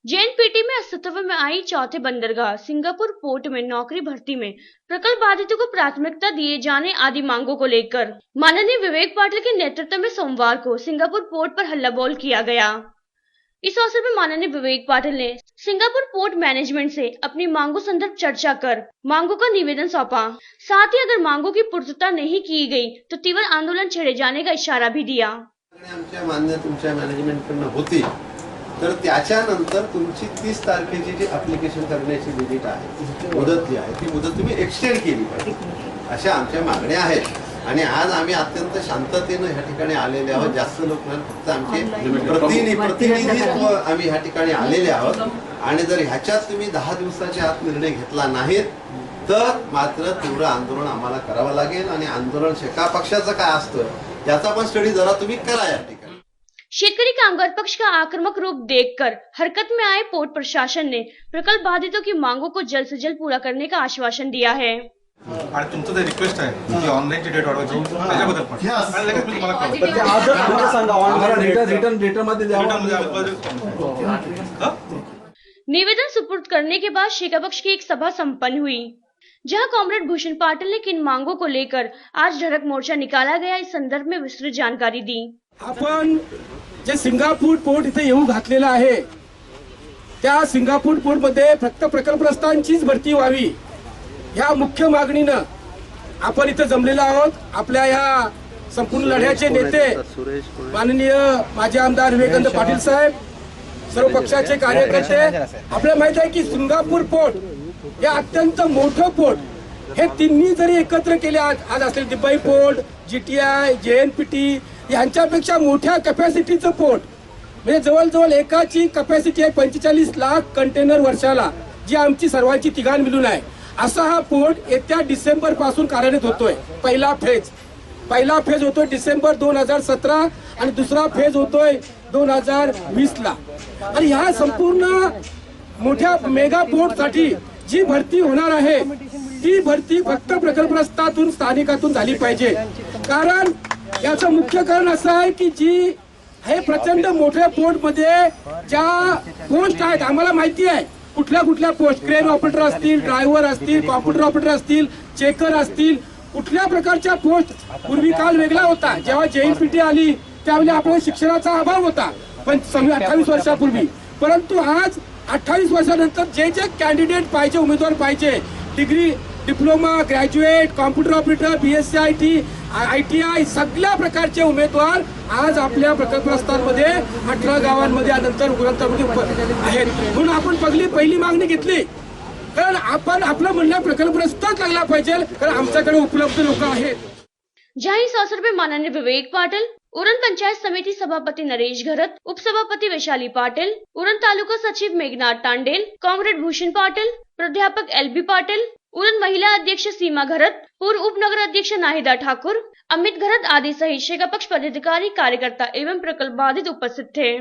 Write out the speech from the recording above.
JNPT में अस्तित्व में आई चौथे बंदरगाह सिंगापुर पोर्ट में नौकरी भर्ती में प्रकल्प बाधितों को प्राथमिकता दिए जाने आदि मांगों को लेकर माननीय विवेक पाटिल के नेतृत्व में सोमवार को सिंगापुर पोर्ट पर हल्लाबोल किया गया। इस अवसर पर माननीय विवेक पाटिल ने सिंगापुर पोर्ट मैनेजमेंट से अपनी मांगों संदर्भ चर्चा कर मांगों का निवेदन सौंपा। साथ ही अगर मांगों की पूर्तता नहीं की गई तो तीव्र आंदोलन छेड़े जाने का इशारा भी दिया। आमच्या मान्य तुमच्या मॅनेजमेंटकडून होती तर त्याच्यानंतर तुमची 30 तारखेची जी ऍप्लिकेशन करण्याची लिमिट आहे, मुदत जी आहे ती मुदत तुम्ही एक्सटेंड केली पाहिजे, अशा आमच्या मागण्या आहेत। आणि आज आम्ही अत्यंत शांततेने ह्या ठिकाणी आलेले आहोत। जास्त लोक नाही, फक्त आमचे प्रतिनिधित्व आम्ही ह्या ठिकाणी आलेले आहोत। आणि जर ह्याच्यात तुम्ही 10 दिवसाच्या आत निर्णय घेतला नाहीत तर मात्र तीव्र आंदोलन आम्हाला करावं लागेल। आणि आंदोलन शेका पक्षाचं काय असतं त्याचा पण स्टडी जरा तुम्ही करा या ठिकाणी। शेतकरी कामगार पक्ष का आक्रामक रूप देखकर हरकत में आए पोर्ट प्रशासन ने प्रकल्प बाधितों की मांगों को जल्द से जल्द पूरा करने का आश्वासन दिया है। आणि तुमचं जे रिक्वेस्ट आहे की ऑनलाईन डेट वाढवायची त्याच्याबद्दल पण आणि लगेच मी तुम्हाला निवेदन सुपुर्द करने के बाद शेका पक्ष की एक सभा संपन्न हुई, जहां कॉमरेड भूषण पाटिल ने किन मांगों को लेकर आज ढरक मोर्चा निकाला गया इस संदर्भ में विस्तृत जानकारी दी। आपण जे सिंगापूर पोर्ट इथे येऊ घातलेला आहे त्या सिंगापूर पोर्ट मध्ये फक्त प्रकल्पग्रस्तांचीच भरती व्हावी ह्या मुख्य मागणीनं आपण इथे जमलेलो आहोत। आपल्या ह्या संपूर्ण लढ्याचे नेते माननीय माजी आमदार विवेकानंद पाटील साहेब, सर्व पक्षाचे कार्यकर्ते, आपल्याला माहित आहे की सिंगापूर पोर्ट हे अत्यंत मोठं पोर्ट, हे तिन्ही जरी एकत्र केले आज असलेले दुबई पोर्ट, जीटीआय, जेएनपीटी यांच्यापेक्षा मोठ्या कॅपॅसिटीचं पोर्ट, म्हणजे जवळजवळ एकाची कॅपॅसिटी आहे 45 लाख कंटेनर वर्षाला, जी आमची सर्वांची तिघाण मिळून आहे। असा हा पोर्ट येत्या डिसेंबर पासून कार्यान्वित होतोय। पहिला फेज होतोय डिसेंबर 2017 आणि दुसरा फेज होतोय 2020 ला। आणि ह्या संपूर्ण मोठ्या मेगा पोर्ट साठी जी भरती होणार आहे ती भरती फक्त प्रकल्पग्रस्तातून स्थानिकातून झाली पाहिजे। कारण याचं मुख्य कारण असं आहे की जी हे प्रचंड मोठ्या पोर्ट मध्ये ज्या पोस्ट आहेत आम्हाला माहिती आहे कुठल्या पोस्ट, क्रेन ऑपरेटर असतील, ड्रायव्हर असतील, कॉम्प्युटर ऑपरेटर असतील, चेकर असतील, कुठल्या प्रकारच्या पोस्ट पूर्वी काल वेगळा होता। जेव्हा जेएनपीटी आली त्यावेळी आपल्या शिक्षणाचा अभाव होता 28 वर्षापूर्वी, परंतु आज 28 वर्षानंतर जे कॅन्डिडेट पाहिजे, उमेदवार पाहिजे, degree, diploma, graduate, computer operator, BSc IT, ITI सगळ्या प्रकारचे उमेदवार आज आपल्या प्रकल्पग्रस्तांमध्ये 18 गावांमध्ये नंतर उग्रंतामध्ये आहेत। म्हणून आपण पहिली मागणी घेतली, कारण आपण आपलं म्हणणं प्रकल्पग्रस्ताच लागला पाहिजे, कारण आमच्याकडे उपलब्ध लोक आहेत। जहां इस अवसर पर माननीय विवेक पाटिल, उरण पंचायत समिति सभापति नरेश घरत, उप सभापति वैशाली पाटिल, उरण तालुका सचिव मेघनाथ टांडेल, कॉमरेड भूषण पाटिल, प्राध्यापक LB पाटिल, उरण महिला अध्यक्ष सीमा घरत, पूर्व उप नगर अध्यक्ष नाहिदा ठाकुर, अमित घरत आदि सहित शेका पक्ष पदाधिकारी, कार्यकर्ता एवं प्रकल्प बाधित उपस्थित थे।